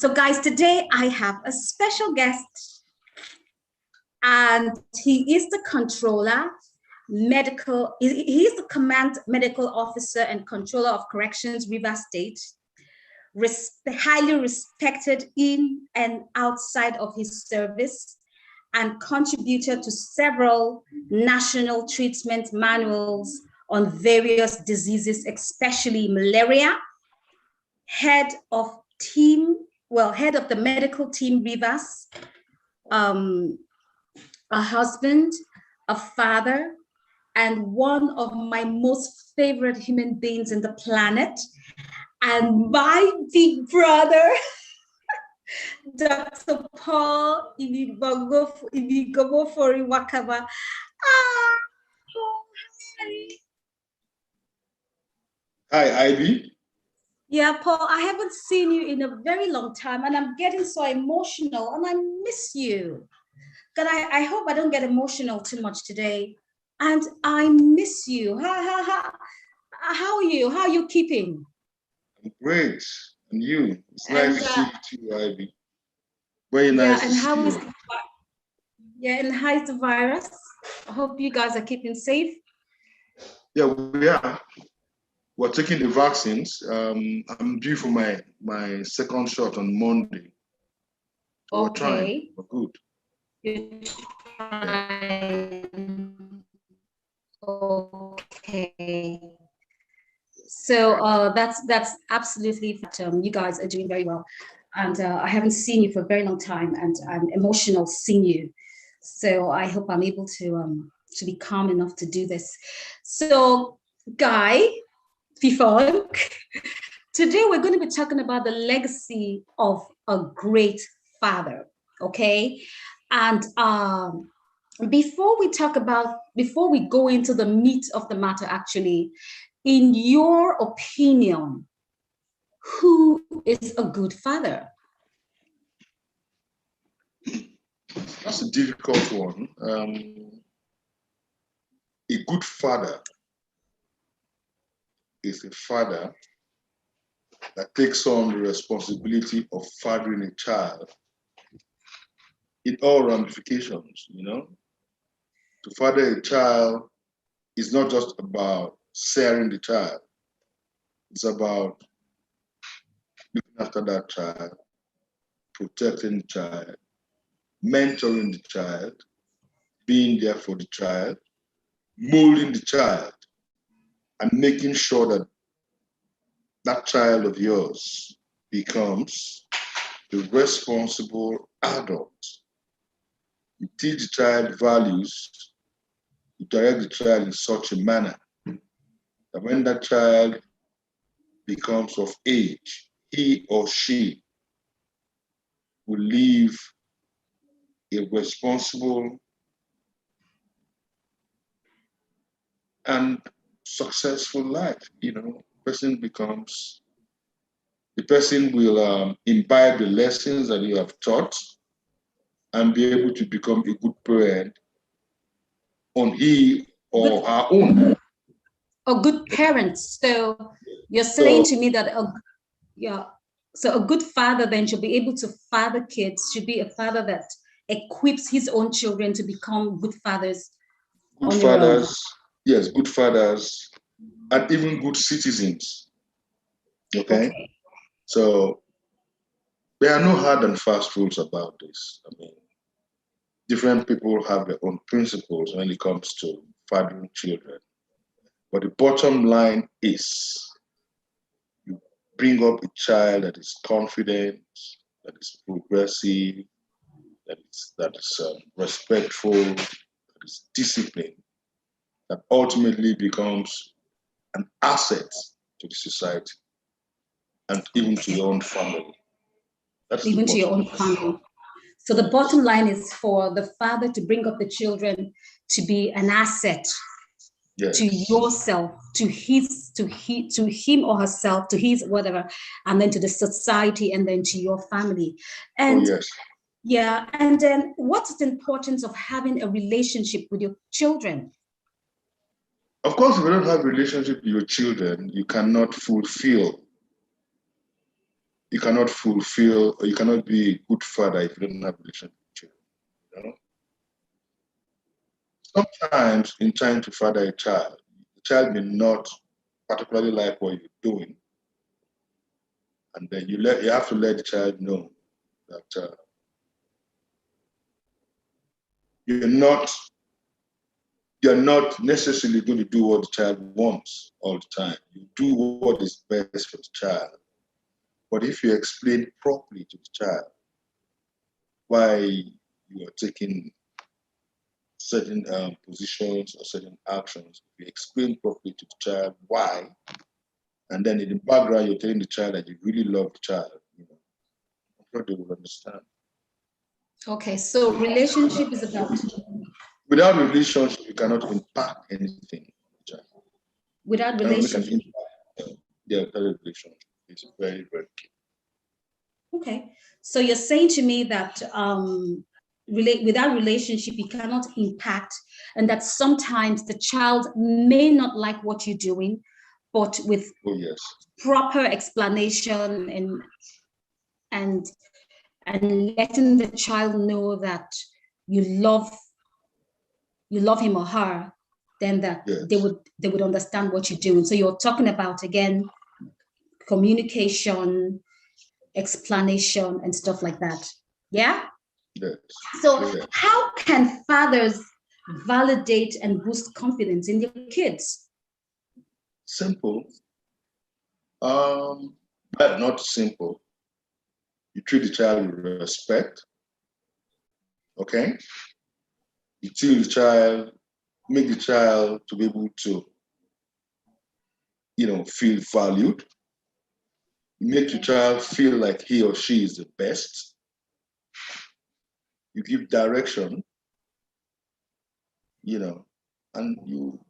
So guys, today I have a special guest, and he is the controller, he is the command medical officer and controller of corrections, Rivers State, highly respected in and outside of his service, and contributed to several national treatment manuals on various diseases, especially malaria, head of the medical team, Rivers, a husband, a father, and one of my most favorite human beings in the planet, and my big brother, Dr. Paul Wakama. Hi, Ivy. Yeah, Paul, I haven't seen you in a very long time, and I'm getting so emotional, and I miss you. God, I hope I don't get emotional too much today. And I miss you. How are you? How are you keeping? I'm great. And you? It's nice to see you too, Ivy. Very nice to see you. And how's the virus? I hope you guys are keeping safe. Yeah, we are. We're taking the vaccines. I'm due for my second shot on Monday. So we're trying. We're good. Okay. So that's absolutely, you guys are doing very well. And I haven't seen you for a very long time, and I'm emotional seeing you. So I hope I'm able to be calm enough to do this. So, Guy, Fifon, today we're going to be talking about the legacy of a great father, okay? And before we go into the meat of the matter, actually, in your opinion, who is a good father? That's a difficult one. A good father is a father that takes on the responsibility of fathering a child in all ramifications, you know? To father a child is not just about sharing the child. It's about looking after that child, protecting the child, mentoring the child, being there for the child, molding the child, and making sure that that child of yours becomes the responsible adult. You teach the child values, you direct the child in such a manner that when that child becomes of age, he or she will live a responsible and successful life. You know, the person will imbibe the lessons that you have taught and be able to become a good parent on he or her own. A good parent. So you're saying to me that so a good father then should be able to father kids, should be a father that equips his own children to become good fathers. Good fathers, yes, good fathers, and even good citizens. Okay? So there are no hard and fast rules about this. I mean, different people have their own principles when it comes to fathering children. But the bottom line is you bring up a child that is confident, that is progressive, that is respectful, that is disciplined, that ultimately becomes an asset to the society and even to your own family. That's even to your own family. So the bottom line is for the father to bring up the children to be an asset to yourself, to him or herself, to his whatever, and then to the society, and then to your family. And yeah, and then what's the importance of having a relationship with your children? Of course, if you don't have a relationship with your children, you cannot fulfill you cannot fulfill, or you cannot be a good father if you don't have a relationship with children. You know? Sometimes in trying to father a child, the child may not particularly like what you're doing, and then you have to let the child know that you're not necessarily going to do what the child wants all the time. You do what is best for the child. But if you explain properly to the child why you are taking certain positions or certain actions, if you explain properly to the child why, and then in the background you're telling the child that you really love the child, you know, I'm sure they will understand. Okay, so relationship is about. Without relationship, you cannot impact anything. Without relationship. Yeah, without relationship, it's very, very key. Okay, so you're saying to me that without relationship, you cannot impact, and that sometimes the child may not like what you're doing, but with proper explanation and letting the child know that you love him or her, then that they would understand what you're doing. So you're talking about, again, communication, explanation, and stuff like that. Yeah? Yes. So how can fathers validate and boost confidence in their kids? Simple. But not simple. You treat the child with respect. Okay? You teach the child, make the child to be able to, you know, feel valued. You make your child feel like he or she is the best. You give direction, you know, and you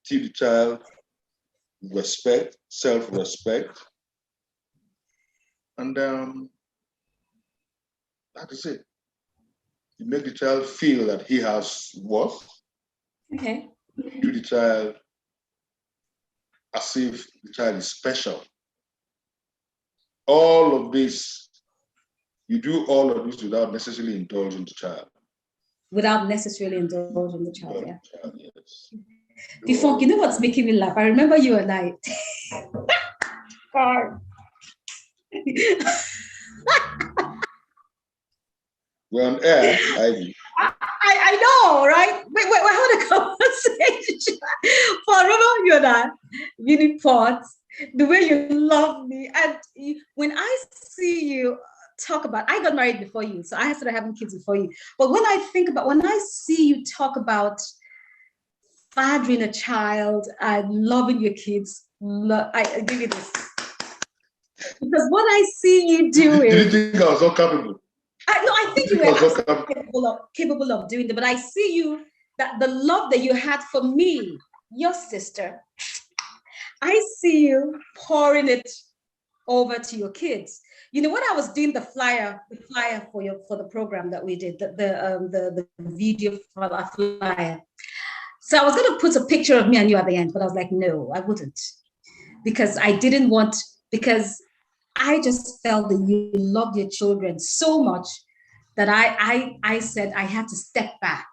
teach the child respect, self-respect, and that is it. You make the child feel that he has worth. Okay. You do the child as if the child is special. All of this, you do all of this without necessarily indulging the child. Without necessarily indulging the child, yeah. Yes. Before, you know what's making me laugh? I remember you and I. We're on air, Ivy. I know, right? Wait, hold a conversation. For I remember you and I, mini pots, the way you love me. And when I see you talk about, I got married before you, so I started having kids before you. But when I see you talk about fathering a child and loving your kids, I give you this. Because what I see you doing. Did you think I was not capable? I think you were capable of doing that, but I see you, that the love that you had for me, your sister, I see you pouring it over to your kids. You know, when I was doing the flyer for the program that we did, the video for the flyer. So I was going to put a picture of me and you at the end, but I was like, no, I wouldn't, because I didn't want, because I just felt that you loved your children so much that I said I had to step back,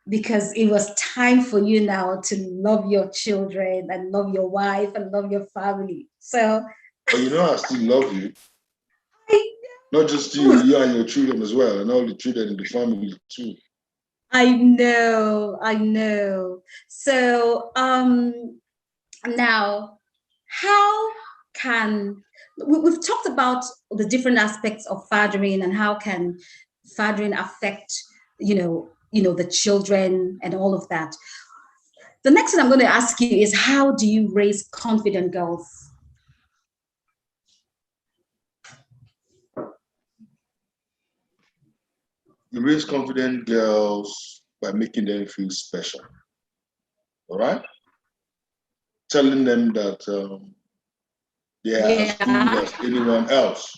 because it was time for you now to love your children and love your wife and love your family. So, but you know, I still love you. Not just you and your children as well, and all the children in the family too. I know. So now, how can we've talked about the different aspects of fathering and how can fathering affect, you know, the children and all of that. The next thing I'm going to ask you is, how do you raise confident girls? You raise confident girls by making them feel special. All right? Telling them that they are as good as anyone else.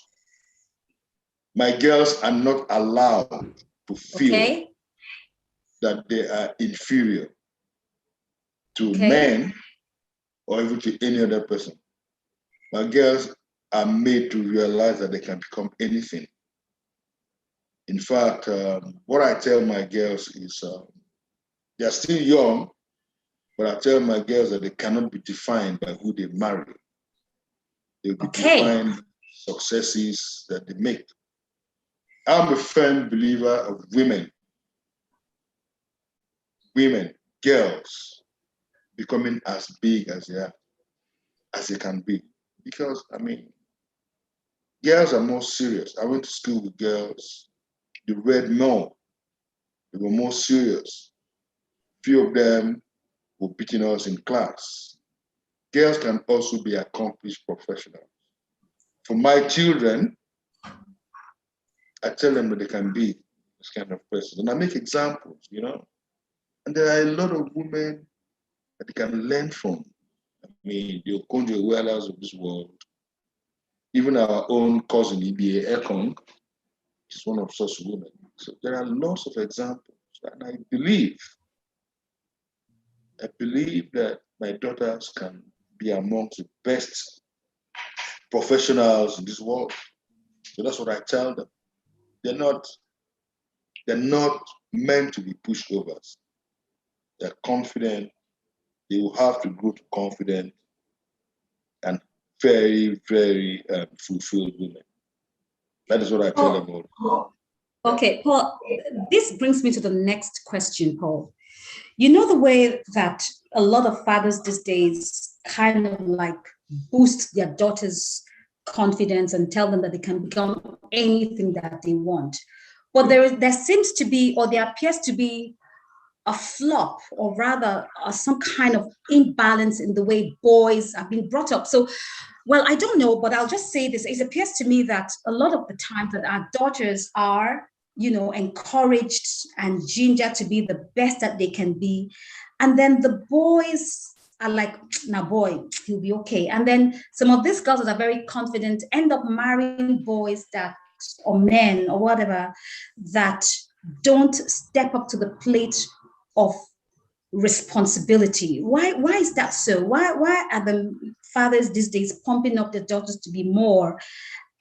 My girls are not allowed to feel that they are inferior to men or even to any other person. My girls are made to realize that they can become anything. In fact, what I tell my girls is they're still young, but I tell my girls that they cannot be defined by who they marry. They'll be defined by successes that they make. I'm a firm believer of women, girls, becoming as big as they can be. Because, I mean, girls are more serious. I went to school with girls. They read more. They were more serious. Few of them were beating us in class. Girls can also be accomplished professionals. For my children, I tell them that they can be this kind of person. And I make examples, you know. And there are a lot of women that they can learn from. I mean, the Okonjo Iwealas of this world, even our own cousin, Ibi Ekong, is one of such women. So there are lots of examples. And I believe that my daughters can be amongst the best professionals in this world. So that's what I tell them. They're not meant to be pushovers. They're confident. They will have to grow to confident and very, very fulfilled women. That is what I tell them all. Okay, Paul, this brings me to the next question, Paul. You know the way that a lot of fathers these days kind of like boost their daughters' confidence and tell them that they can become anything that they want. But there seems to be, or there appears to be, a flop, or rather some kind of imbalance in the way boys are being brought up. So, well, I don't know, but I'll just say this. It appears to me that a lot of the times that our daughters are, you know, encouraged and gingered to be the best that they can be. And then the boys are like, nah, boy, he'll be okay. And then some of these girls that are very confident end up marrying boys that, or men or whatever, that don't step up to the plate of responsibility. Why is that so? Why are the fathers these days pumping up their daughters to be more,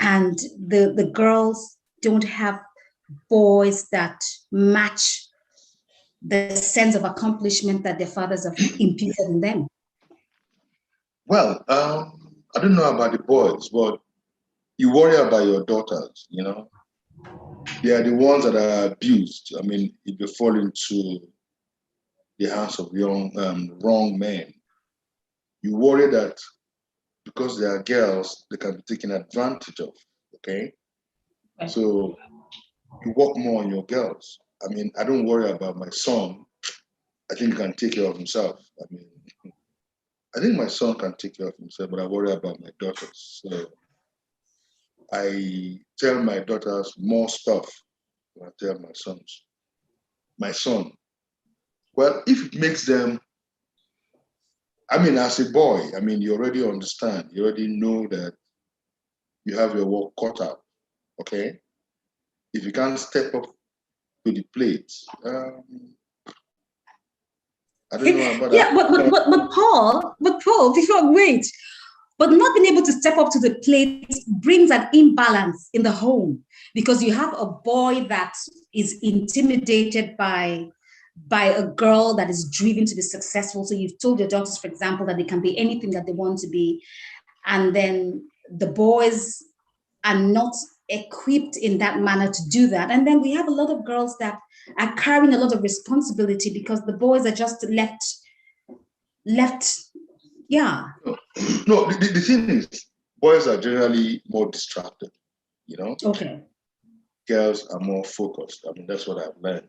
and the girls don't have boys that match the sense of accomplishment that their fathers have imputed in them? Well, I don't know about the boys, but you worry about your daughters, you know. They are the ones that are abused. I mean, if they fall into the hands of wrong men, you worry that because they are girls, they can be taken advantage of, okay? Right. So you work more on your girls. I mean, I don't worry about my son. I think he can take care of himself. I mean, I think my son can take care of himself, but I worry about my daughters. So I tell my daughters more stuff than I tell my sons. My son, well, if it makes them, I mean, as a boy, I mean, you already understand, you already know that you have your work cut out, okay? If you can't step up to the plate, I don't know about Yeah, that. but Paul, before wait, but not being able to step up to the plate brings an imbalance in the home, because you have a boy that is intimidated by a girl that is driven to be successful. So you've told your daughters, for example, that they can be anything that they want to be, and then the boys are not equipped in that manner to do that. And then we have a lot of girls that are carrying a lot of responsibility because the boys are just left. Yeah. No, the thing is, boys are generally more distracted, you know? Okay. Girls are more focused. I mean, that's what I've learned.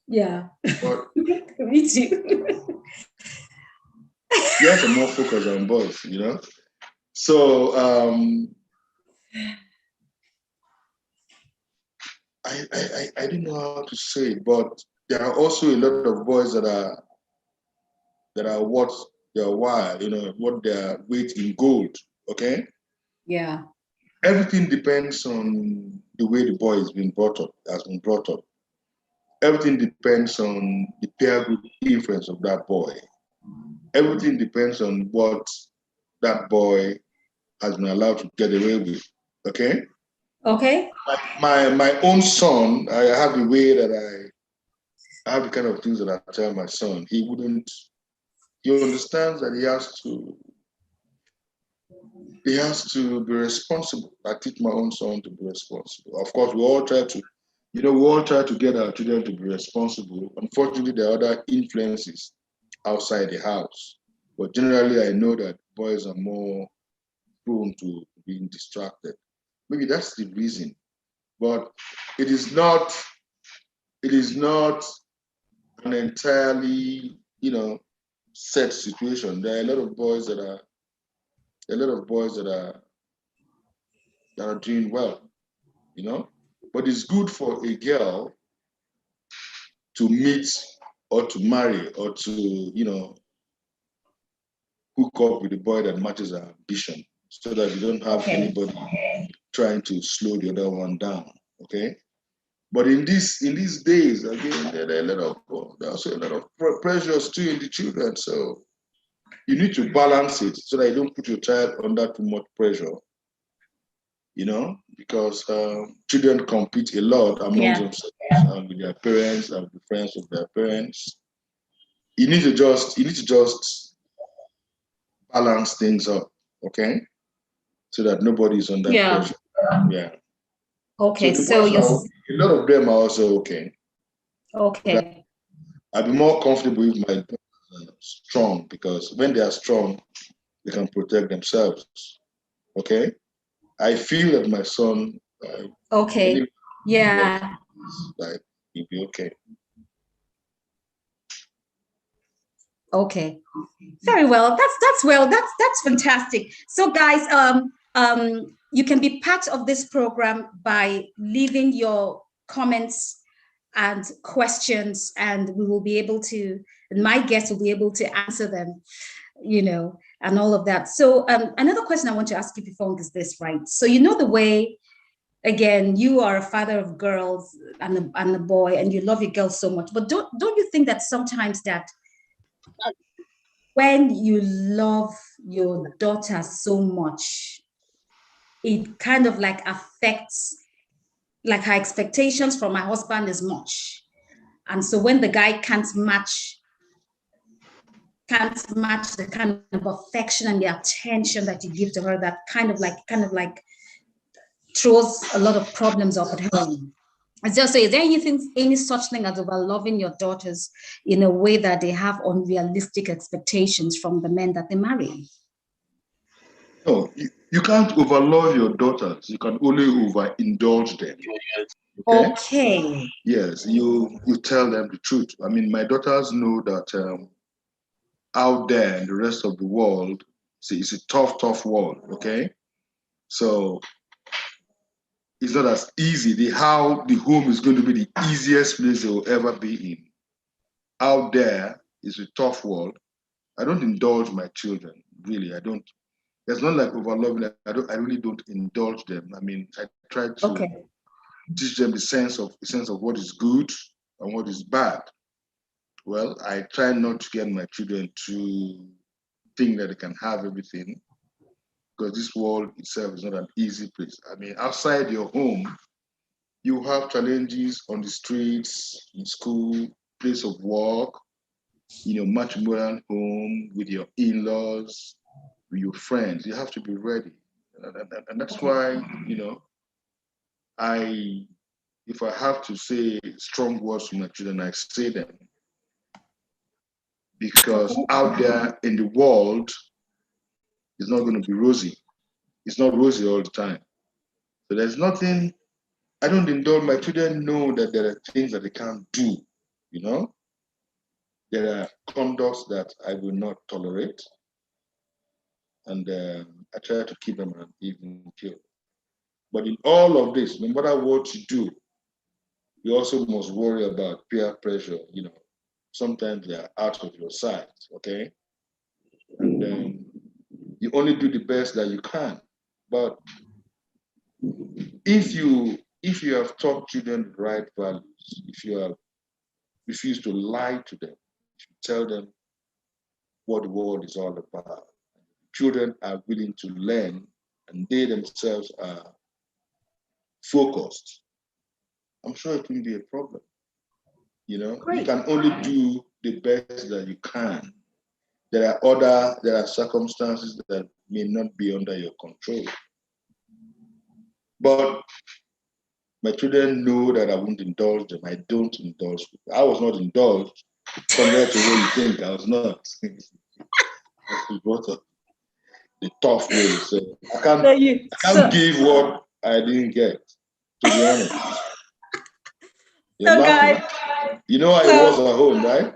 Yeah. But Me too. girls are more focused than boys, you know? So I don't know how to say, but there are also a lot of boys that are worth their while, you know, what their weight in gold. Okay? Yeah. Everything depends on the way the boy has been brought up. Everything depends on the peer group influence of that boy. Everything depends on what that boy has been allowed to get away with. Okay? Okay. My own son, I have the way that I have the kind of things that I tell my son. He understands that he has to be responsible. I teach my own son to be responsible. Of course, we all try to get our children to be responsible. Unfortunately, there are other influences outside the house. But generally, I know that boys are more prone to being distracted. Maybe that's the reason. But it is not an entirely, set situation. There are a lot of boys that are doing well, But it's good for a girl to meet or to marry or to, hook up with a boy that matches her ambition so that you don't have anybody trying to slow the other one down. Okay. But in these days, again, there's also a lot of pressures too in the children. So you need to balance it so that you don't put your child under too much pressure, because children compete a lot amongst themselves and with their parents and with friends of their parents. You need to just balance things up, okay? So that nobody is under pressure. Yeah. Okay. So a lot of them are also okay. Okay. I'd be more comfortable if my daughters are strong, because when they are strong, they can protect themselves. Okay? I feel that my son, okay. Yeah. Like, he'll be okay. Okay. Very well. That's fantastic. So guys, you can be part of this program by leaving your comments and questions, and we will be able to, and my guests will be able to answer them, and all of that. So another question I want to ask you before is this, right? So the way, again, you are a father of girls and a boy, and you love your girls so much, but don't you think that sometimes that when you love your daughter so much, it kind of like affects, like, her expectations from my husband is much. And so when the guy can't match the kind of affection and the attention that you give to her, that kind of like throws a lot of problems up at home. So is there any such thing as over loving your daughters in a way that they have unrealistic expectations from the men that they marry? No, you can't overlove your daughters. You can only overindulge them. Okay. Yes, you tell them the truth. I mean, my daughters know that out there in the rest of the world, it's a tough world. Okay, so it's not as easy. How the home is going to be the easiest place they will ever be in. Out there is a tough world. I don't indulge my children, really. I don't. It's not like overloving. I really don't indulge them. I mean, I try to teach them the sense of what is good and what is bad. Well, I try not to get my children to think that they can have everything, because this world itself is not an easy place. I mean, outside your home, you have challenges on the streets, in school, place of work, matrimonial home, with your in-laws, with your friends. You have to be ready. And that's why, if I have to say strong words to my children, I say them. Because out there in the world, it's not going to be rosy. It's not rosy all the time. So there's nothing, I don't indulge. My children know that there are things that they can't do, There are conducts that I will not tolerate. And I try to keep them on an even keel. But in all of this, no matter what you do, you also must worry about peer pressure. Sometimes they are out of your sight, okay? And then you only do the best that you can. But if you have taught children the right values, if you have refused to lie to them, if you tell them what the world is all about, children are willing to learn and they themselves are focused, I'm sure it won't be a problem. You know, Great. you can only do the best that you can. There are circumstances that may not be under your control. But my children know that I won't indulge them. I don't indulge them. I was not indulged, compared to what you think. I was not. I was brought up the tough way. So I can't give what I didn't get, to be honest. You're laughing. You know how it was at home, right?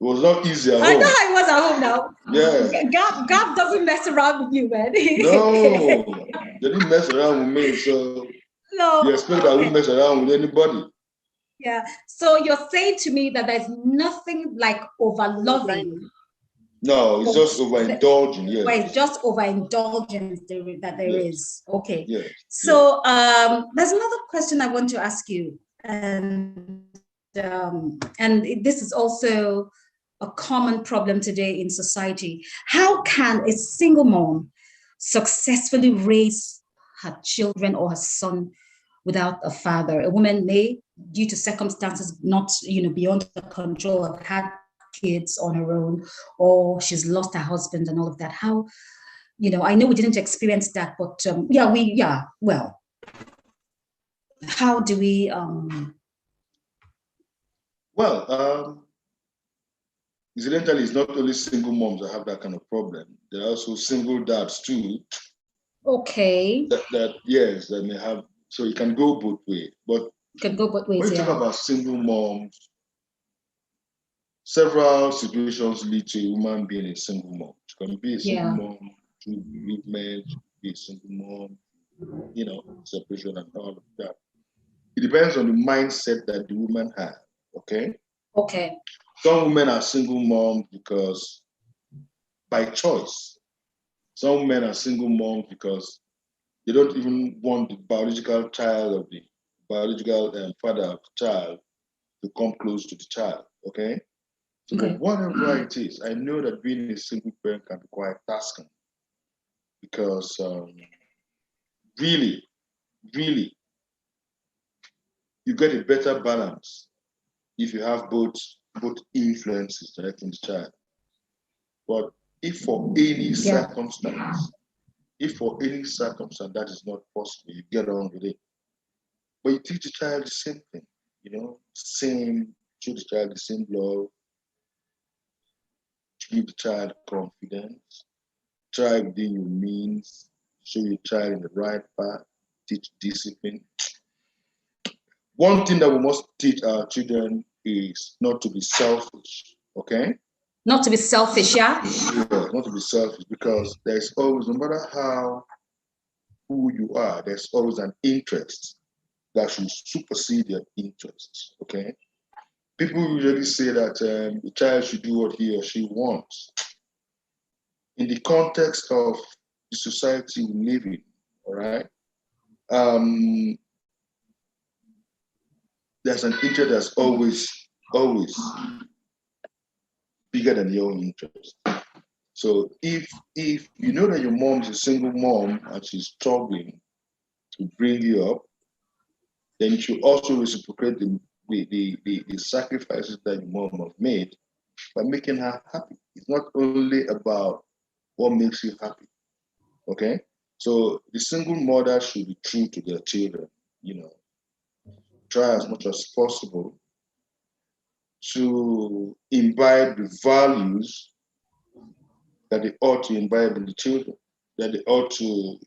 It was not easy at home. I know how it was at home now. Yeah. God doesn't mess around with you, man. No, they didn't mess around with me. So you expect I won't mess around with anybody. Yeah. So you're saying to me that there's nothing like over-loving. No, it's just overindulging. Yes. Well, it's just overindulgence that there is. Okay. Yes. So there's another question I want to ask you, and this is also a common problem today in society. How can a single mom successfully raise her children or her son without a father? A woman may, due to circumstances not beyond her control, have had kids on her own, or she's lost her husband and all of that. How, I know we didn't experience that, but well, how do we incidentally, it's not only single moms that have that kind of problem. There are also single dads too. Okay. That may have. So it can go both ways. But it can go both ways. When you talk about single moms, several situations lead to a woman being a single mom. She can be a single mom through bereavement, be a single mom, separation and all of that. It depends on the mindset that the woman has. Okay. Okay. Some women are single moms because by choice. Some men are single moms because they don't even want the biological child of the biological father of the child to come close to the child. Okay. So whatever it is, I know that being a single parent can be quite tasking because really, you get a better balance if you have both influences directing the child. But if for any circumstance, that is not possible, you get on with it. But you teach the child the same thing, show the child the same love, give the child confidence, try within your means, show your child in the right path, teach discipline. One thing that we must teach our children is not to be selfish, okay? Not to be selfish, yeah? Yeah, not to be selfish, because there's always, no matter who you are, there's always an interest that should supersede your interests, okay? People usually say that the child should do what he or she wants. In the context of the society we live in, all right? There's an interest that's always bigger than your own interest. So if you know that your mom is a single mom and she's struggling to bring you up, then you should also reciprocate the sacrifices that your mom has made by making her happy. It's not only about what makes you happy. Okay? So the single mother should be true to their children, try as much as possible to imbibe the values that they ought to imbibe in the children, that they ought to,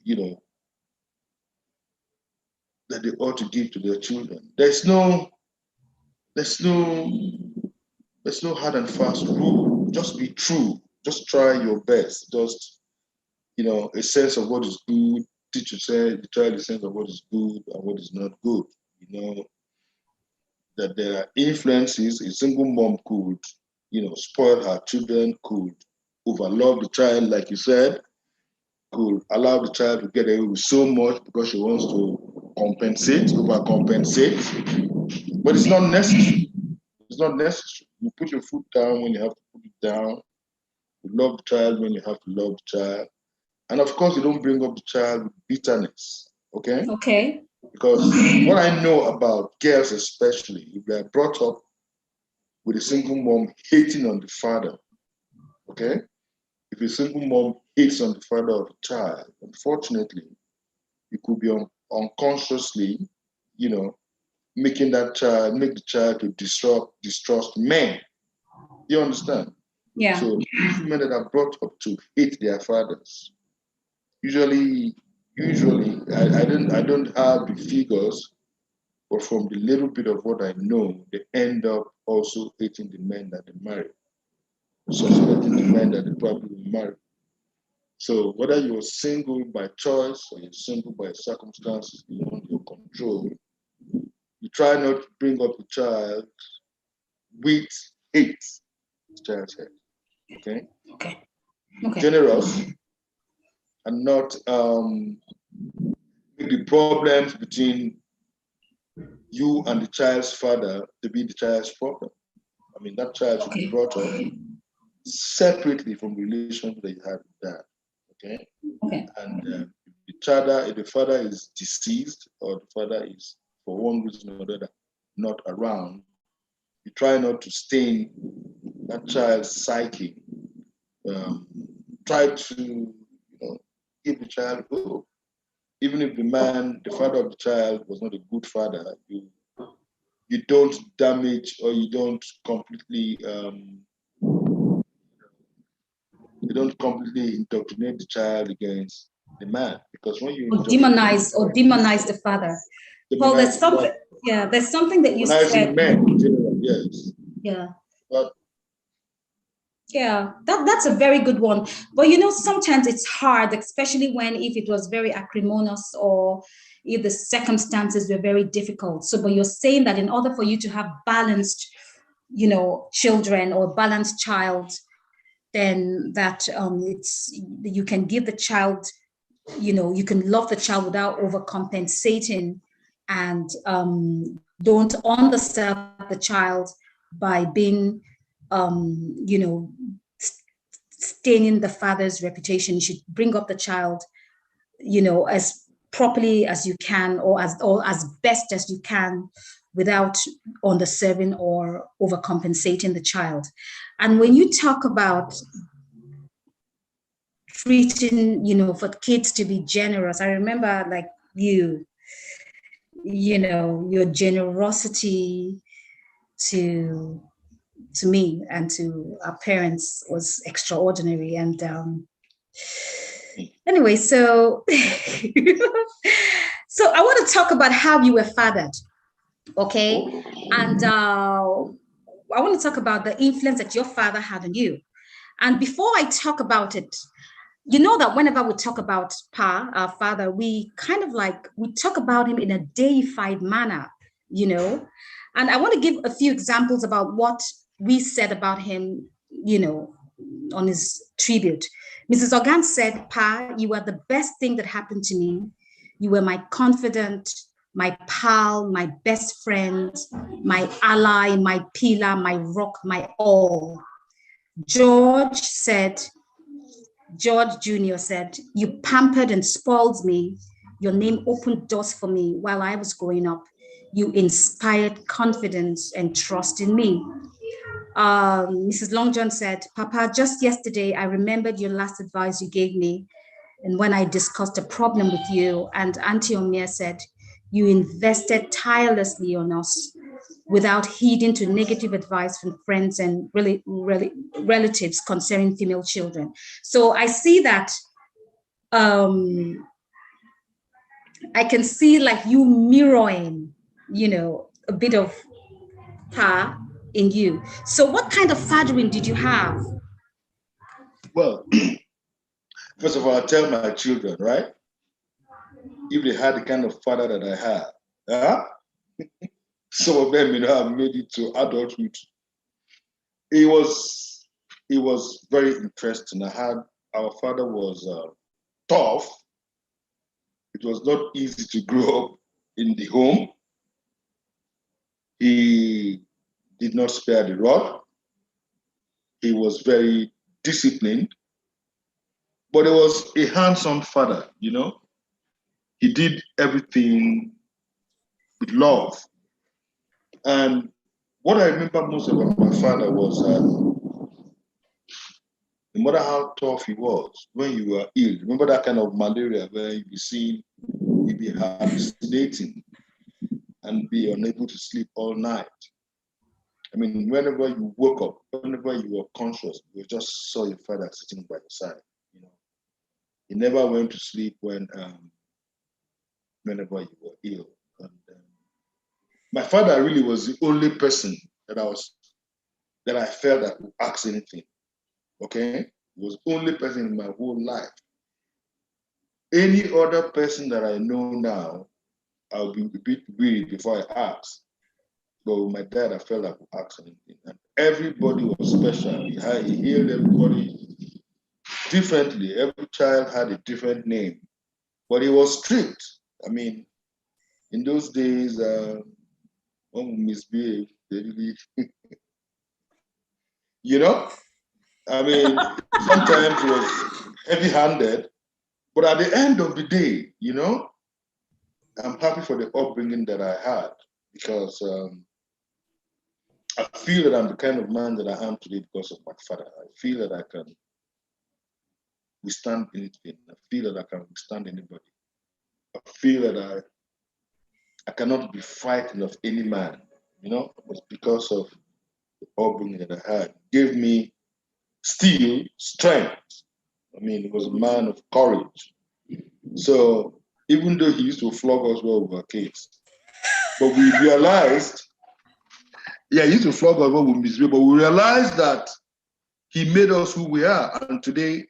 that they ought to give to their children. There's no hard and fast rule. Just be true. Just try your best. Just, a sense of what is good. Teach the child a sense of what is good and what is not good. That there are influences. A single mom could, spoil her children, could overlove the child, like you said, could allow the child to get away with so much because she wants to overcompensate. But it's not necessary. It's not necessary. You put your foot down when you have to put it down. You love the child when you have to love the child. And of course, you don't bring up the child with bitterness, okay? Okay. Because what I know about girls especially, if they're brought up with a single mom hating on the father, okay? If a single mom hates on the father of a child, unfortunately, it could be unconsciously, you know, make the child to distrust men. You understand? Yeah. So these men that are brought up to hate their fathers, usually, I don't have the figures, but from the little bit of what I know, they end up also hating the men that they marry, suspecting the men that they probably will marry. So whether you're single by choice or you're single by circumstances beyond your control, you try not to bring up the child with hate, the child's head. Okay? Okay. Okay. Generous and not make the problems between you and the child's father to be the child's problem. I mean, that child should be Okay. brought up separately from the relationship that you have with dad. Okay? Okay. And if the father is deceased or the father is, for one reason or another, not around, you try not to stain that child's psyche. Try to, give the child hope. Even if the father of the child was not a good father, you don't damage or you don't completely indoctrinate the child against the man, because when you Demonize the father. Paul, demonize there's the father, something. Yeah, there's something that you demonizing said. men in general, yes. Yeah. But Yeah, that's a very good one. But sometimes it's hard, especially when if it was very acrimonious or if the circumstances were very difficult. So, but you're saying that in order for you to have balanced, children or balanced child, then that it's you can give the child, you can love the child without overcompensating, and don't underserve the child by being staining the father's reputation. You should bring up the child, as properly as you can, or as best as you can, without underserving or overcompensating the child. And when you talk about treating, for kids to be generous, I remember like your generosity to me and to our parents was extraordinary. And anyway, so so I want to talk about how you were fathered, okay? And I want to talk about the influence that your father had on you. And before I talk about it, you know that whenever we talk about our father, we kind of we talk about him in a deified manner, And I want to give a few examples about what we said about him, on his tribute. Mrs. Organ said, Pa, you were the best thing that happened to me. You were my confidant, my pal, my best friend, my ally, my pillar, my rock, my all. George Jr. said, you pampered and spoiled me. Your name opened doors for me while I was growing up. You inspired confidence and trust in me. Mrs. Long John said, Papa, just yesterday, I remembered your last advice you gave me. And when I discussed a problem with you, and Auntie Omia said, you invested tirelessly on us without heeding to negative advice from friends and relatives concerning female children. So I see that I can see like you mirroring, a bit of her in you. So what kind of fathering did you have? well, first of all, I tell my children, right? If they had the kind of father that I had, some of them, have made it to adulthood. It was very interesting. Our father was tough. It was not easy to grow up in the home. He did not spare the rod. He was very disciplined. But he was a hands-on father, you know. He did everything with love. And what I remember most about my father was no matter how tough he was, when you were ill, remember that kind of malaria where you'd be seeing, you'd be hallucinating and be unable to sleep all night. I mean, whenever you woke up, whenever you were conscious, you just saw your father sitting by your side. You know, he never went to sleep whenever you were ill. And my father really was the only person that I felt that would ask anything. Okay, he was the only person in my whole life. Any other person that I know now, I'll be a bit weird before I ask. But with my dad, I felt like I could ask anything. And everybody was special. He healed everybody differently. Every child had a different name. But he was strict. I mean, in those days, one would misbehave. They really, you know? I mean, sometimes it was heavy-handed. But at the end of the day, you know, I'm happy for the upbringing that I had because I feel that I'm the kind of man that I am today because of my father. I feel that I can withstand anything. I feel that I can withstand anybody. I feel that I cannot be frightened of any man. You know, it was because of the upbringing that I had. Gave me still strength. I mean, he was a man of courage. So even though he used to flog us while we were kids, but we realized, yeah, he used to flog us while we were miserable, but we realized that he made us who we are. And today,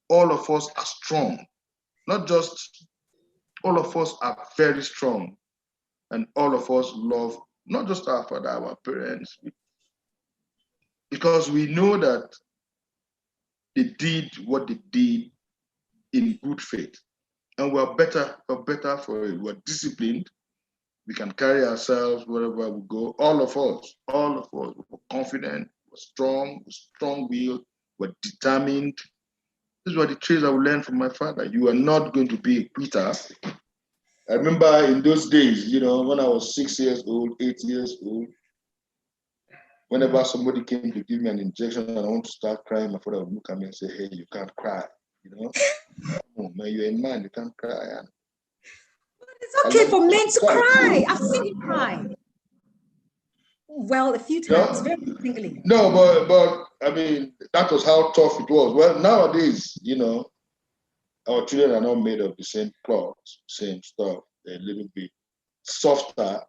all of us are strong. Not just all of us are very strong. And all of us love not just our father, our parents, because we know that they did what they did in good faith. And we're better for it. We're disciplined. We can carry ourselves wherever we go. All of us, we're confident, we're strong-willed, we're determined. These were the traits I learned from my father. You are not going to be a quitter. I remember in those days, you know, when I was 6 years old, 8 years old, whenever somebody came to give me an injection and I want to start crying, my father would look at me and say, hey, you can't cry, you know? Oh, man, you're a man, you can't cry. And it's okay for men to cry. I've seen you cry. Well, a few times, very distinctly. No, but I mean, that was how tough it was. Well, nowadays, you know, our children are not made of the same cloth, same stuff. They're a little bit softer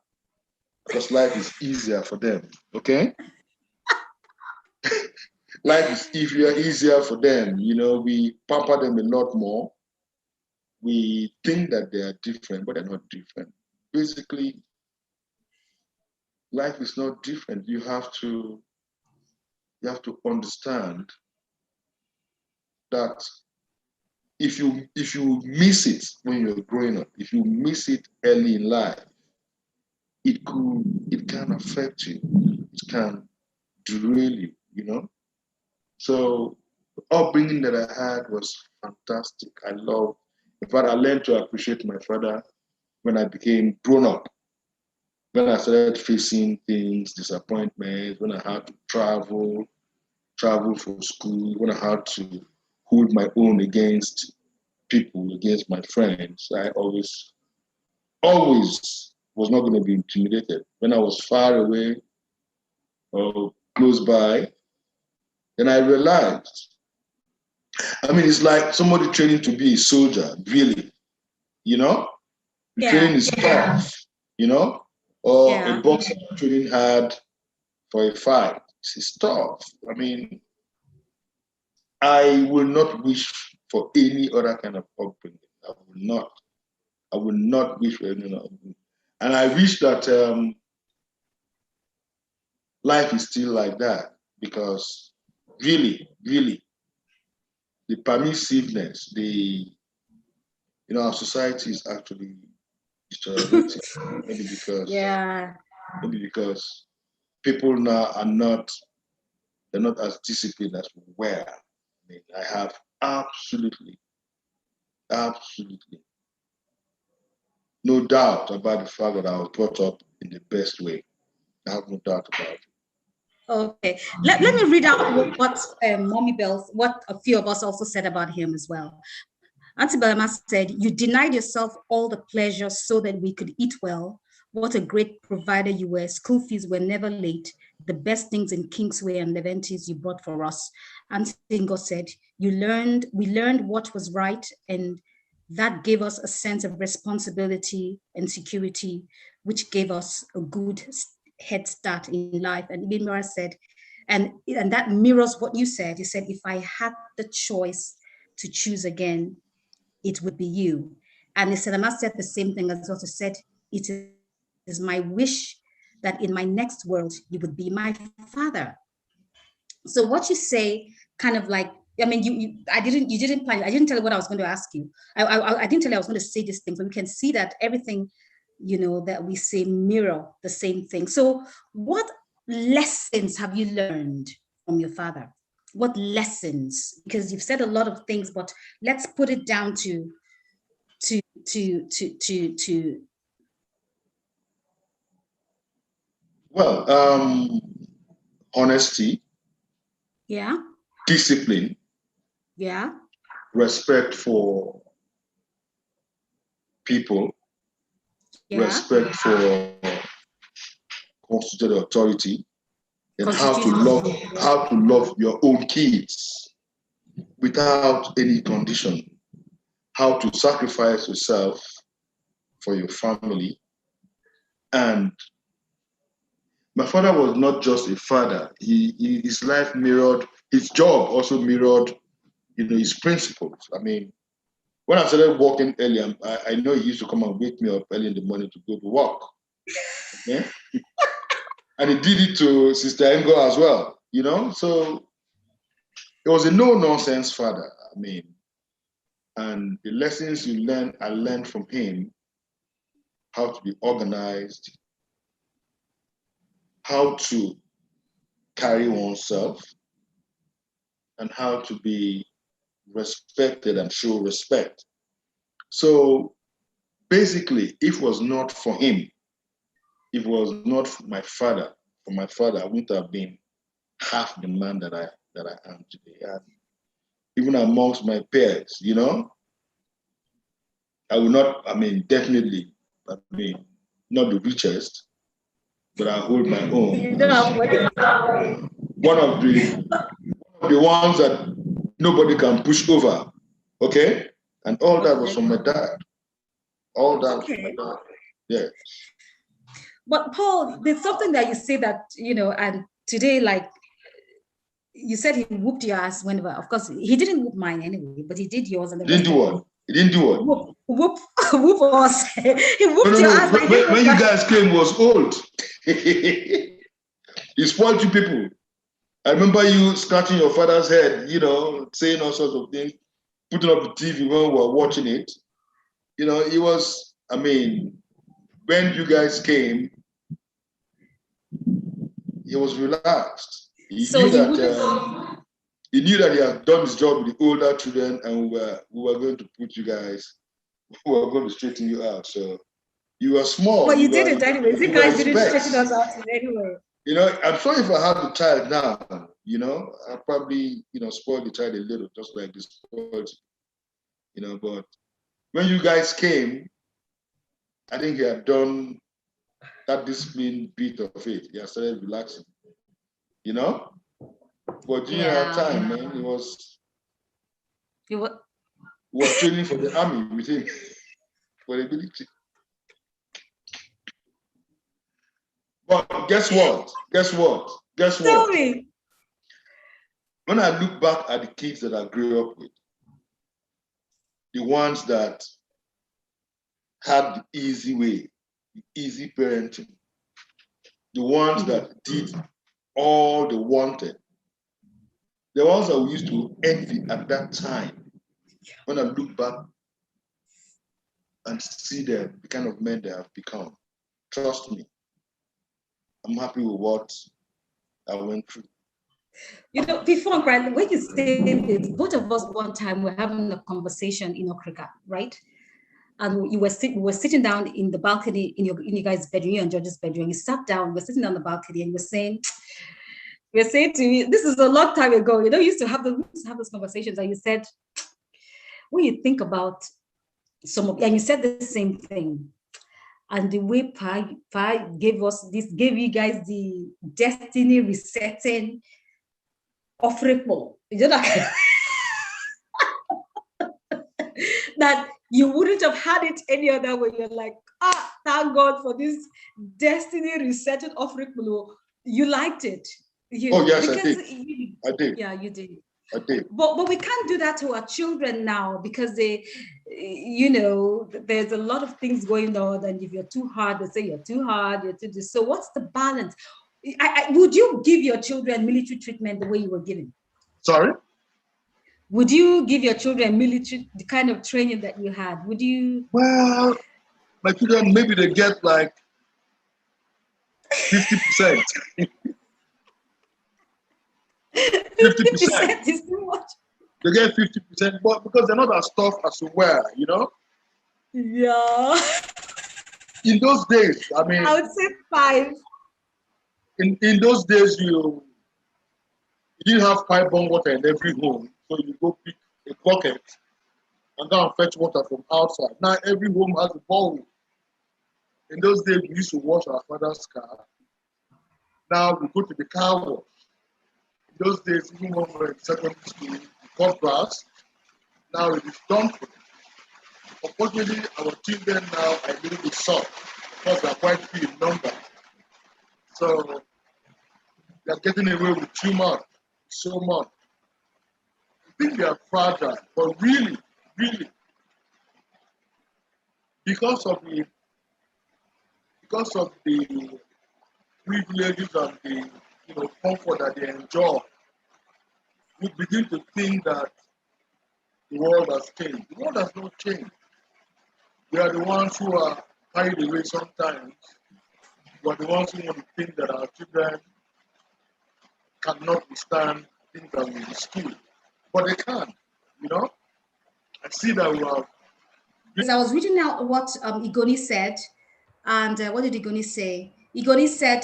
because life is easier for them, okay? Life is easier for them. You know, we pamper them a lot more. We think that they are different, but they're not different. Basically, life is not different. You have to understand that if you miss it when you're growing up, if you miss it early in life, it can affect you. It can derail you, you know. So the upbringing that I had was fantastic. In fact, I learned to appreciate my father when I became grown up. When I started facing things, disappointments, when I had to travel for school, when I had to hold my own against people, against my friends, I always was not going to be intimidated. When I was far away or close by, then I realized, I mean, it's like somebody training to be a soldier, really, you know? The training is tough, you know? Or a boxer training hard for a fight. It's tough. I mean, I will not wish for any other kind of upbringing. I will not wish for any other upbringing. And I wish that life is still like that because really, the permissiveness, our society is actually deteriorating. Maybe because people now they're not as disciplined as we were. I mean, I have absolutely Absolutely. No doubt about the fact that I was brought up in the best way. I have no doubt about it. Okay, let me read out what Mommy Bells, what a few of us also said about him as well. Auntie Belema said, "You denied yourself all the pleasure so that we could eat well. What a great provider you were. School fees were never late. The best things in Kingsway and Leventis you bought for us." Auntie Ingo said, we learned what was right, and that gave us a sense of responsibility and security, which gave us a good head start in life. And Ibinabo said, and that mirrors what you said. You said, if I had the choice to choose again, it would be you. And Iselama said the same thing as also said, it is my wish that in my next world, you would be my father. So what you say kind of like, I mean, you didn't plan, I didn't tell you what I was going to ask you. I didn't tell you I was going to say this thing, but we can see that everything, that we say mirror the same thing. So what lessons have you learned from your father? What lessons? Because you've said a lot of things, but let's put it down to Well, honesty, yeah, discipline, yeah, respect for people, yeah, respect for constituted authority, and how to love your own kids without any condition, how to sacrifice yourself for your family. And my father was not just a father. His life mirrored, his job also mirrored, his principles. I mean, when I started working early, I know he used to come and wake me up early in the morning to go to work. Okay? And he did it to Sister Ngo as well, So it was a no-nonsense father. I mean, and the lessons I learned from him, how to be organized, how to carry oneself, and how to be respected and show respect. So basically, if it was not for him, if it was not for my father, I wouldn't have been half the man that I am today. And even amongst my peers, I will not, definitely, not the richest, but I hold my own. One of the ones that nobody can push over. Okay? And all that was from my dad. All that was from my dad. Yeah. But Paul, there's something that you say that, and today, like, you said he whooped your ass whenever. Of course, he didn't whoop mine anyway, but he did yours. And He didn't do what? He didn't do what? Whoop us. He whooped your ass. When you guys came, was old. He spoiled you people. I remember you scratching your father's head, saying all sorts of things, putting up the TV when we were watching it. It was, when you guys came, he was relaxed. He knew that he had done his job with the older children, and we were going to put you guys, we were going to straighten you out. So you were small. But you didn't anyway. You guys didn't straighten us out anyway. I'm sure if I had the child now, I'd probably, spoil the child a little, just like this spoiled, but when you guys came, I think he had done that discipline bit of it. He had started relaxing, But during our time, man, he was training for the army with him for the military. But guess what? Tell me. When I look back at the kids that I grew up with, the ones that had the easy way, the easy parenting, the ones that did all they wanted, the ones that we used to envy at that time, when I look back and see them, the kind of men they have become, trust me, I'm happy with what I went through. You know, before, right, when you say this, both of us one time were having a conversation in Okrika, right? And we were sitting down in the balcony in your guys' bedroom, you and George's bedroom. You sat down, we're sitting on the balcony, and you're saying to me, this is a long time ago. You know, you used to have those conversations, and you said, when you think about and you said the same thing. And the way Pa gave you guys the destiny resetting offering, you know, that you wouldn't have had it any other way. You're like, thank God for this destiny resetting offering. You liked it. Yes, I did. I did. Yeah, you did. I did. But we can't do that to our children now, because they, you know, there's a lot of things going on, and if you're too hard, they say you're too hard, you're too this. So what's the balance? Would you give your children military treatment the way you were given? Sorry? Would you give your children military, the kind of training that you had? Would you? Well, my children, maybe they get like 50%. 50% is too much. They get 50%, but because they're not as tough as we were, you know? Yeah. In those days, I mean, I would say 5. In those days, you didn't have pipe bomb water in every home, so you go pick a bucket and go and fetch water from outside. Now every home has a bowl. In those days, we used to wash our father's car. Now we go to the car wash. In those days, even when we were in secondary school, we cut grass. Now it is dumping. Unfortunately, our children now are a little bit soft because they are quite few in number. So they are getting away with too much, so much. I think they are fragile, but really, because of the privileges and the comfort that they enjoy, we begin to think that the world has changed. The world has not changed. We are the ones who are carried away sometimes. We are the ones who want to think that our children cannot withstand things that we instill. But they can, you know. I see that we have. Because I was reading out what Igoni said, and what did Igoni say? Igoni said,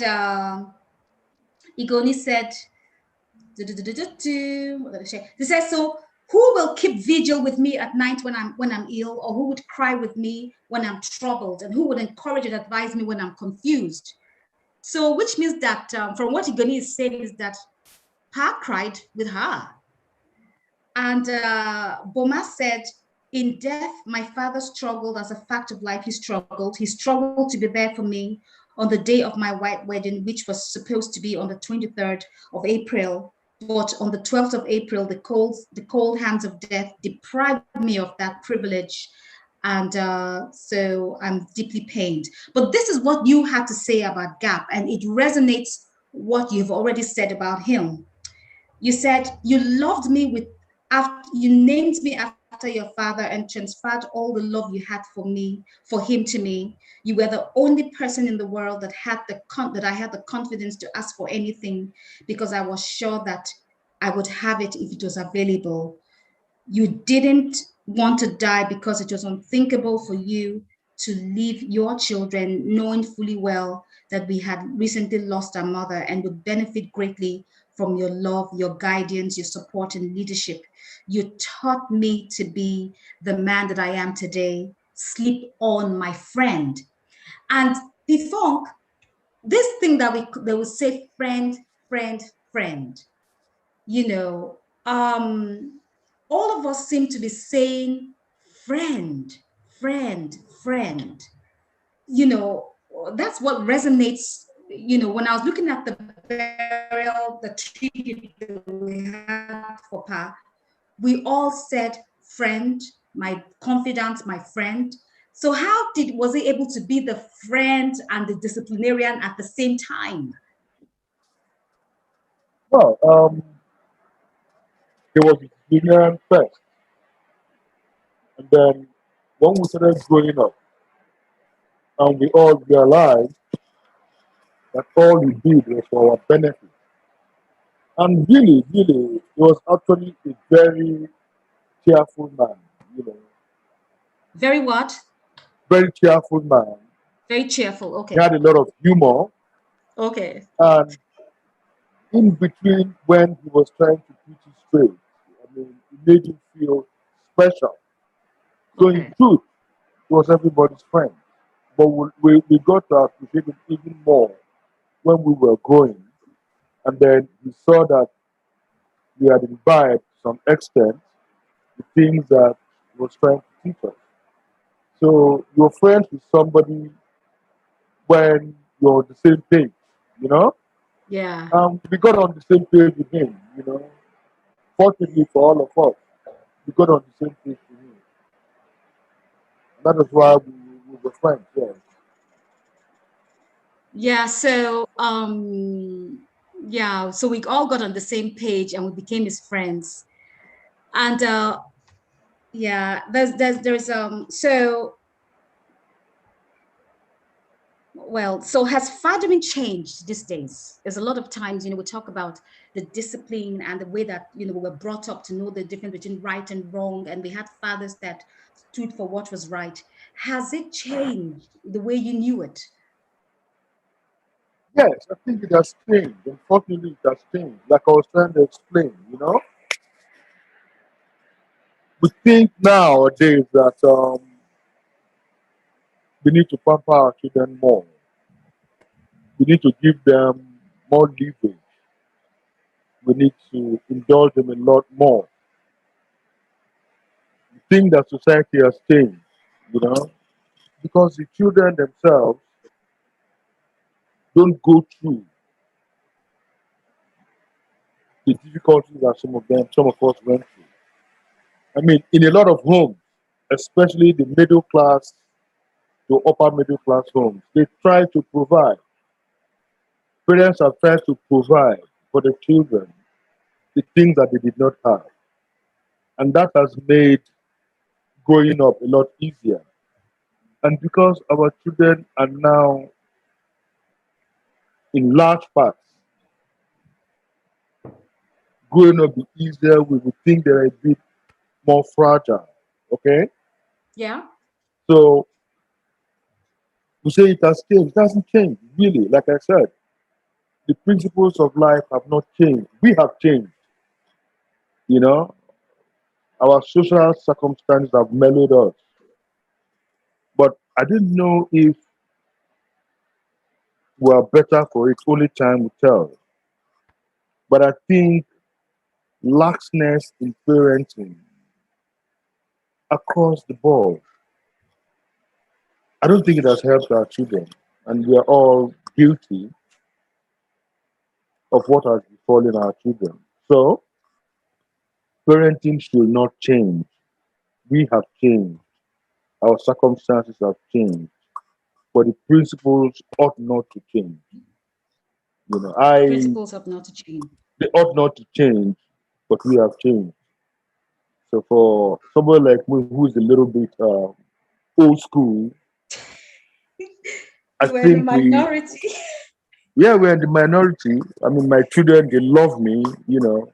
he said, so who will keep vigil with me at night when I'm ill, or who would cry with me when I'm troubled, and who would encourage and advise me when I'm confused? So, which means that from what Igoni is saying is that Pa cried with her. And Boma said, in death, my father struggled as a fact of life. He struggled. He struggled to be there for me on the day of my white wedding, which was supposed to be on the 23rd of April. But on the 12th of April, the cold hands of death deprived me of that privilege. And so I'm deeply pained. But this is what you had to say about Gap, and it resonates what you've already said about him. You said you loved me you named me after your father and transferred all the love you had for him to me. You were the only person in the world that I had the confidence to ask for anything, because I was sure that I would have it if it was available. You didn't want to die because it was unthinkable for you to leave your children knowing fully well that we had recently lost our mother and would benefit greatly from your love, your guidance, your support, and leadership. You taught me to be the man that I am today. Sleep on, my friend. And the funk, this thing that they would say, friend, friend, friend. You know, all of us seem to be saying friend, friend, friend. You know, that's what resonates. You know, when I was looking at the burial, the tribute that we had for Pa, we all said friend, my confidant, my friend. So how was he able to be the friend and the disciplinarian at the same time? Well, there was disciplinarian first, and then when we started growing up, and we all realized that all he did was for our benefit. And really, really, he was actually a very cheerful man, you know, Very what? very cheerful man. Very cheerful. He Okay. had a lot of humor, Okay. and in between when he was trying to preach his faith, I mean, it made him feel special. So in Okay. truth, he was everybody's friend. But we got to appreciate him even more when we were growing. And then we saw that we had imbibed to some extent the things that he was trying to teach us. So you're friends with somebody when you're on the same page, you know? Yeah. We got on the same page with him, you know? Fortunately for all of us, we got on the same page with him. That is why we were friends, yeah. Yeah. So yeah, so we all got on the same page and we became his friends. And yeah, there's so well, so has fathering changed these days? There's a lot of times, we talk about the discipline and the way that, we were brought up to know the difference between right and wrong, and we had fathers that stood for what was right. Has it changed the way you knew it? Yes, I think it has changed. Unfortunately, it has changed. Like I was trying to explain, you know? We think nowadays that we need to pamper our children more. We need to give them more leverage. We need to indulge them a lot more. We think that society has changed, you know, because the children themselves don't go through the difficulties that some of us went through. I mean, in a lot of homes, especially the middle class to upper middle class homes, they try to provide. Parents have tried to provide for the children the things that they did not have. And that has made growing up a lot easier. And because our children are now in large parts growing up be easier, we would think they're a bit more fragile. Okay? Yeah. So we say it has changed. It hasn't changed, really. Like I said, the principles of life have not changed. We have changed. You know, our social circumstances have mellowed us. But I didn't know if we're better for it. Only time will tell. But I think laxness in parenting across the board, I don't think it has helped our children. And we are all guilty of what has befallen our children. So, parenting should not change. We have changed. Our circumstances have changed. But the principles ought not to change. You know, Principles have not to change. they ought not to change, but we have changed. So for someone like me who's a little bit old school, I You were in the think minority. we're in the minority. I mean, my children, they love me, you know,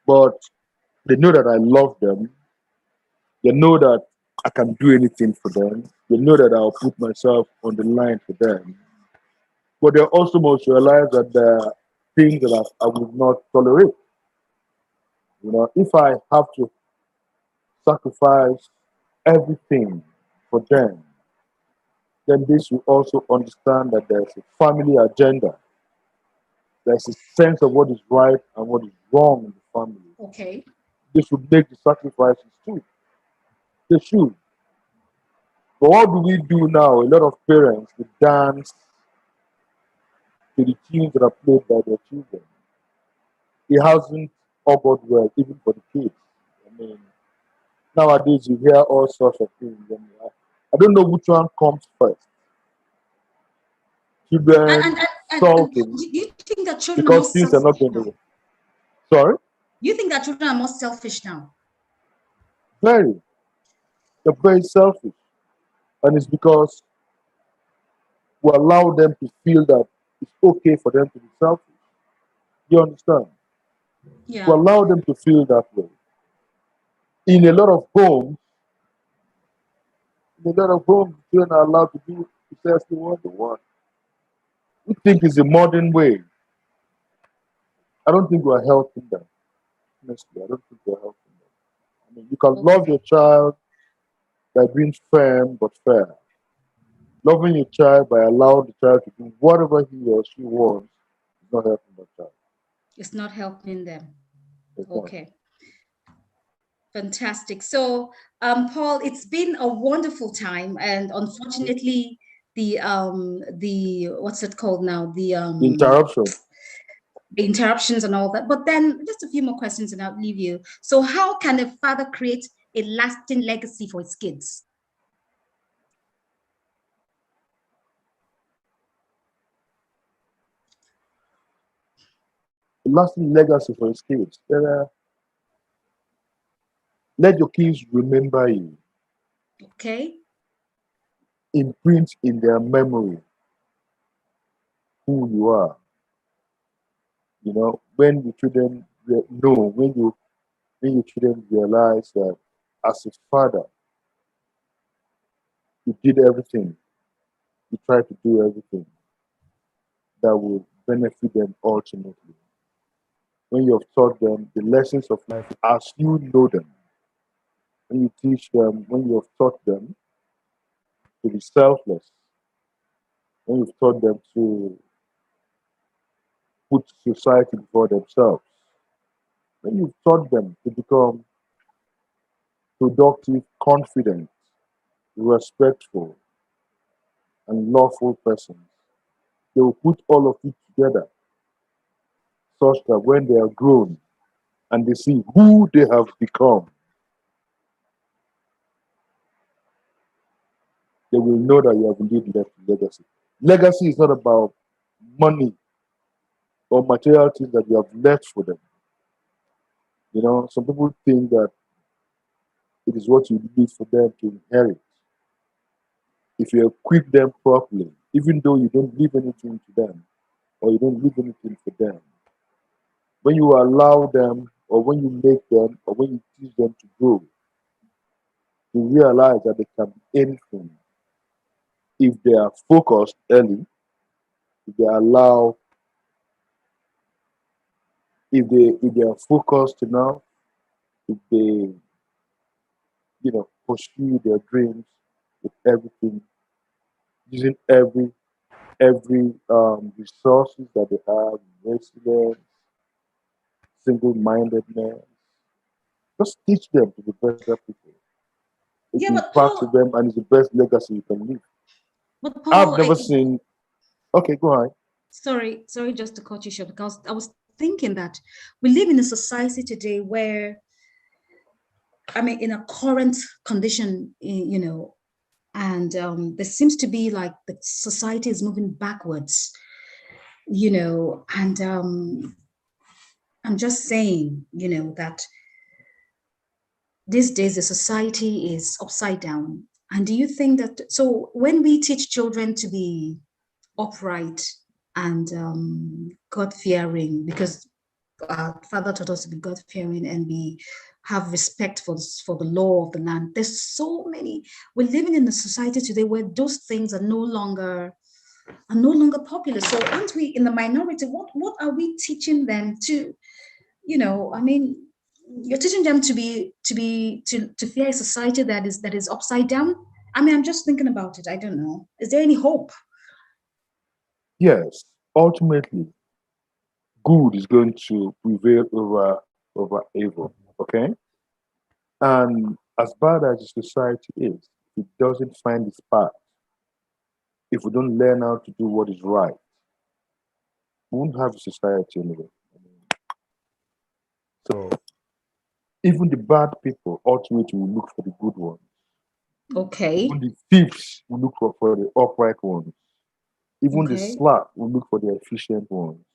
but they know that I love them. They know that I can do anything for them. They know that I'll put myself on the line for them. But they also must realize that there are things that I would not tolerate. You know, if I have to sacrifice everything for them, then they should also understand that there's a family agenda. There's a sense of what is right and what is wrong in the family. Okay. They should make the sacrifices too. They should. But what do we do now? A lot of parents they dance to the tunes that are played by their children. It hasn't augured well, even for the kids. I mean, nowadays you hear all sorts of things. And I don't know which one comes first. And Children and, and, and sulking you think that children are more because things are not selfish going the now? way. Sorry? You think that children are more selfish now? Very. They're very selfish. And it's because we allow them to feel that it's okay for them to be selfish. You understand? To Yeah. allow them to feel that way. In a lot of homes, children are allowed to do precisely what they want. We think it's a modern way. I don't think we're helping them. Honestly, I don't think we're helping them. I mean, you can love Okay. your child by being firm but fair. Loving your child by allowing the child to do whatever he or she wants is not helping that child. It's not helping them. It's not. Okay. Fantastic. So, Paul, it's been a wonderful time, and unfortunately, the what's it called now? Interruption. The interruptions and all that. But then, just a few more questions, and I'll leave you. So, how can a father create a lasting legacy for his kids? A lasting legacy for his kids. Let your kids remember you, Okay. imprint in their memory who you are. You know, when your children know, when your children realize that as a father, you did everything, you tried to do everything that will benefit them ultimately. When you have taught them the lessons of life as you know them, when you teach them, when you have taught them to be selfless, when you've taught them to put society before themselves, when you've taught them to become productive, confident, respectful, and lawful persons, they will put all of it together such that when they are grown and they see who they have become, they will know that you have indeed left a legacy. Legacy is not about money or material things that you have left for them. You know, some people think that it is what you leave for them to inherit. If you equip them properly, even though you don't leave anything to them or you don't leave anything for them, when you allow them or when you make them or when you teach them to grow, you realize that they can be anything if they are focused early, if they allow, if they are focused enough, if they pursue their dreams with everything, using every resources that they have, resilience, single-mindedness. Just teach them to be better people. It Yeah, but impacts Paul, them and is the best legacy you can leave. but I've Paul, never seen. Okay, go ahead. sorry, just to cut you short, because I was thinking that we live in a society today where, I mean, in a current condition, and there seems to be like the society is moving backwards, and I'm just saying, that these days the society is upside down. And do you think that, so when we teach children to be upright and God fearing, because our father taught us to be God fearing and be have respect for the law of the land. There's so many. We're living in a society today where those things are no longer popular. So aren't we in the minority? What are we teaching them to? I mean, you're teaching them to fear a society that is upside down. I mean, I'm just thinking about it. I don't know. Is there any hope? Yes, ultimately, good is going to prevail over evil. Okay, and as bad as the society is, it doesn't find its path. If we don't learn how to do what is right, we won't have a society anyway. So even the bad people ultimately will look for the good ones. Even Okay. the thieves will look for the upright ones. Even the Okay. slack will look for the efficient ones.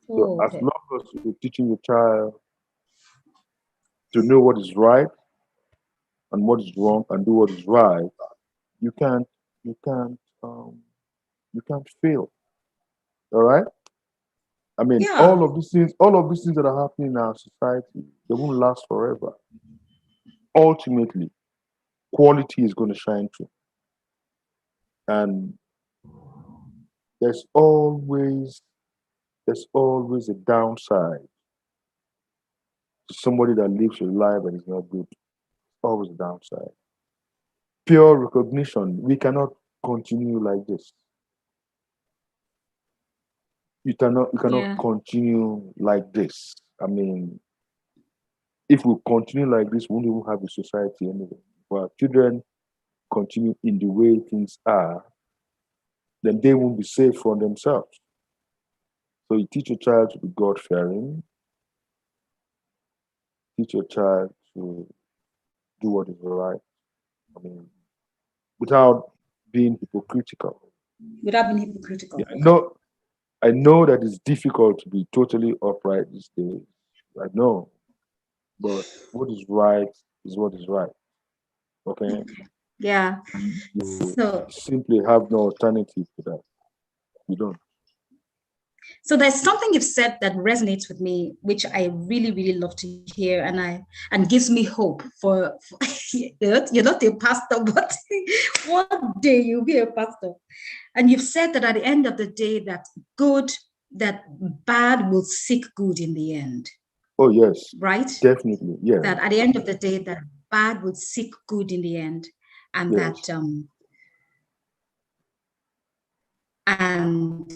So Oh, as okay. long as you're teaching your child to know what is right and what is wrong and do what is right, you can't you can't um you can't fail. All right? I mean, Yeah. all of these things that are happening in our society, they won't last forever. Ultimately, quality is going to shine through. And there's always a downside to somebody that lives a life that is not good. Always a downside. Pure recognition. We cannot continue like this. You cannot Yeah. continue like this. I mean, if we continue like this, we won't even have a society anyway. If our children continue in the way things are, then they won't be safe from themselves. So you teach your child to be God fearing, teach your child to do what is right. I mean, without being hypocritical. Without being hypocritical. Yeah, Okay. I know that it's difficult to be totally upright these days. I know. But what is what is right. Okay? Yeah. And you So simply have no alternative to that. You don't. so there's something you've said that resonates with me, which I really, really love to hear, and gives me hope for you're not a pastor, but one day you'll be a pastor. And you've said that at the end of the day, that bad will seek good in the end, Oh yes, right? definitely. Yeah. That at the end of the day, that bad will seek good in the end, and Yes. and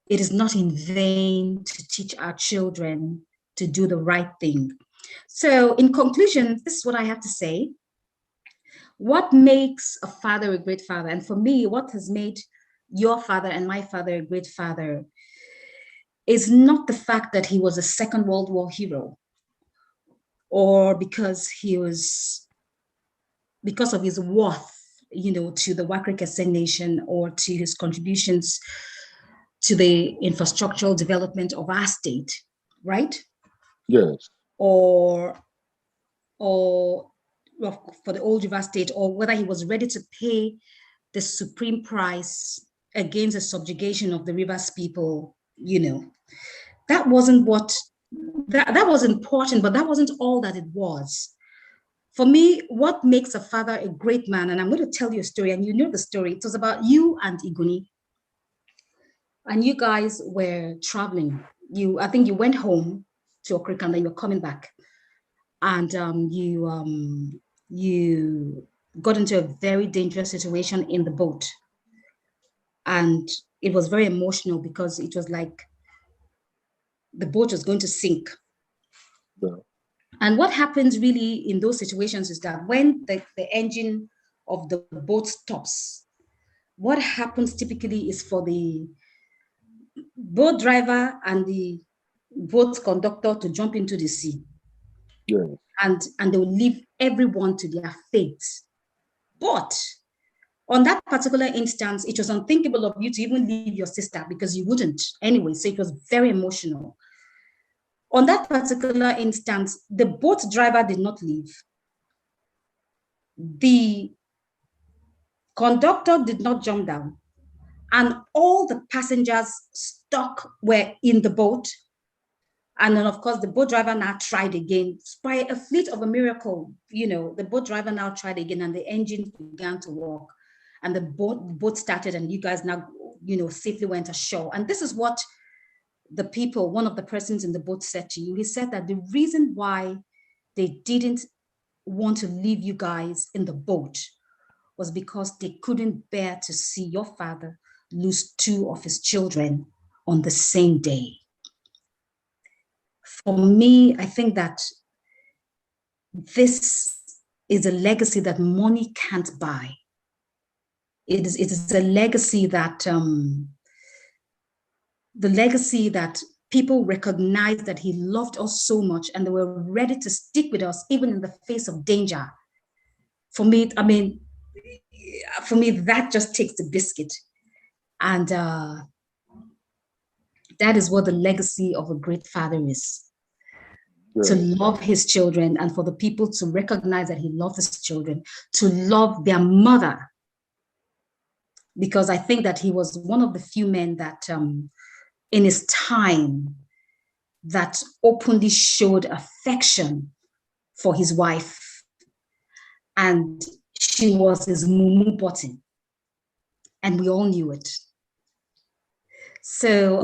it is not in vain to teach our children to do the right thing. So, in conclusion, this is what I have to say. What makes a father a great father? And for me, what has made your father and my father a great father is not the fact that he was a Second World War hero, or because of his worth, to the Wakrikese nation, or to his contributions to the infrastructural development of our state, right? Yes. Or or for the old River State, or whether he was ready to pay the supreme price against the subjugation of the Rivers people, that wasn't what that was important, but that wasn't all that it was. For me, what makes a father a great man, and I'm going to tell you a story, and you know the story. It was about you and Iguni, and you guys were traveling. I think you went home to Okrika, and then you're coming back, and you got into a very dangerous situation in the boat, and it was very emotional because it was like the boat was going to sink. Yeah. And what happens really in those situations is that when the engine of the boat stops, what happens typically is for the boat driver and the boat conductor to jump into the sea, Yes. and they will leave everyone to their fate. But on that particular instance, it was unthinkable of you to even leave your sister, because you wouldn't anyway. So it was very emotional. On that particular instance, the boat driver did not leave. The conductor did not jump down. And all the passengers stuck were in the boat. And then, of course, the boat driver now tried again. By a fleet of a miracle, the boat driver now tried again, and the engine began to work. And the boat started, and you guys now, safely went ashore. And this is what one of the persons in the boat said to you. He said that the reason why they didn't want to leave you guys in the boat was because they couldn't bear to see your father lose two of his children on the same day. For me, I think that this is a legacy that money can't buy. It is a legacy that people recognize that he loved us so much, and they were ready to stick with us even in the face of danger. For me, that just takes the biscuit. And that is what the legacy of a great father is. To Yes. love his children, and for the people to recognize that he loved his children, to love their mother. Because I think that he was one of the few men that in his time that openly showed affection for his wife. And she was his mumu button. And we all knew it. So,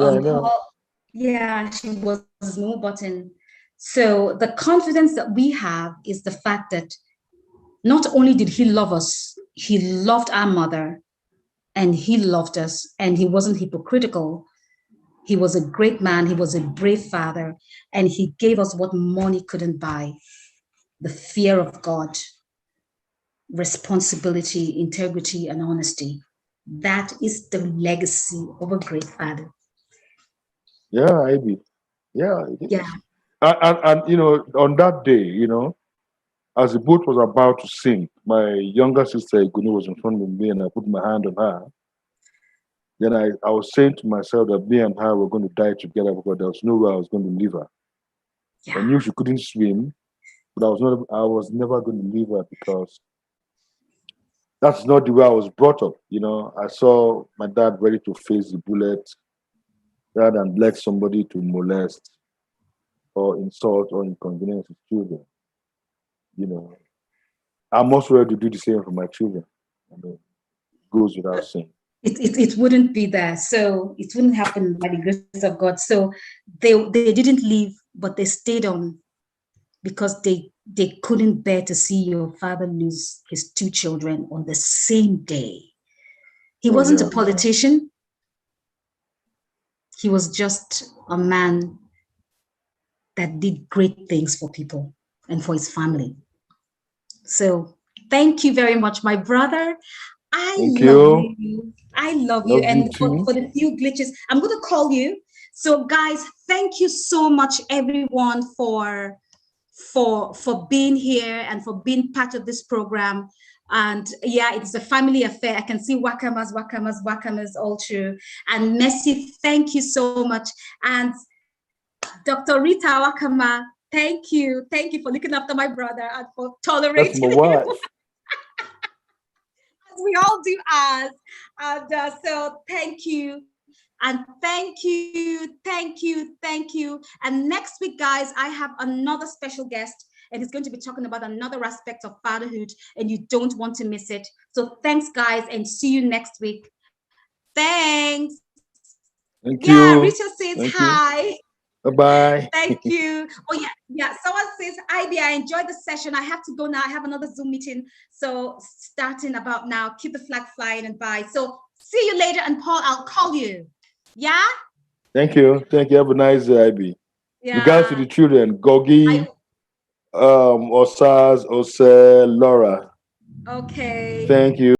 she was his mumu button. So the confidence that we have is the fact that not only did he love us, he loved our mother and he loved us, and he wasn't hypocritical. He was a great man. He was a brave father, and he gave us what money couldn't buy: the fear of God, responsibility, integrity, and honesty. That is the legacy of a great father. Yeah, Ivy. Yeah, it is. Yeah. And you know, on that day, you know, as the boat was about to sink, my younger sister Igunu was in front of me, and I put my hand on her. Then I was saying to myself that me and her were going to die together because there was no way I was going to leave her. Yeah. I knew she couldn't swim, but I was never going to leave her because that's not the way I was brought up. You know, I saw my dad ready to face the bullet rather than let somebody to molest or insult or inconvenience his children. You know, I'm also ready to do the same for my children. I mean, goes without saying. It wouldn't be there. So it wouldn't happen by the grace of God. So they didn't leave, but they stayed on because they couldn't bear to see your father lose his two children on the same day. He wasn't a politician. He was just a man that did great things for people and for his family. So thank you very much, my brother. I love you. And for the few glitches, I'm going to call you. So guys, thank you so much, everyone, for being here and for being part of this program. And yeah, it's a family affair. I can see Wakamas all true. And Messi, thank you so much. And Dr. Rita Wakama, thank you for looking after my brother and for tolerating him. As we all do as. And so thank you. And thank you. And next week, guys, I have another special guest, and he's going to be talking about another aspect of fatherhood, and you don't want to miss it. So thanks, guys, and see you next week. Thanks. Thank you. Richard says hi. Bye-bye. Thank you. Oh, yeah. Someone says, Ivy, I enjoyed the session. I have to go now. I have another Zoom meeting. So starting about now, keep the flag flying and bye. So see you later. And Paul, I'll call you. Yeah? Thank you. Have a nice day, Ivy. Yeah. Regards to the children, Gogi, Osaz, Ose, Laura. Okay. Thank you.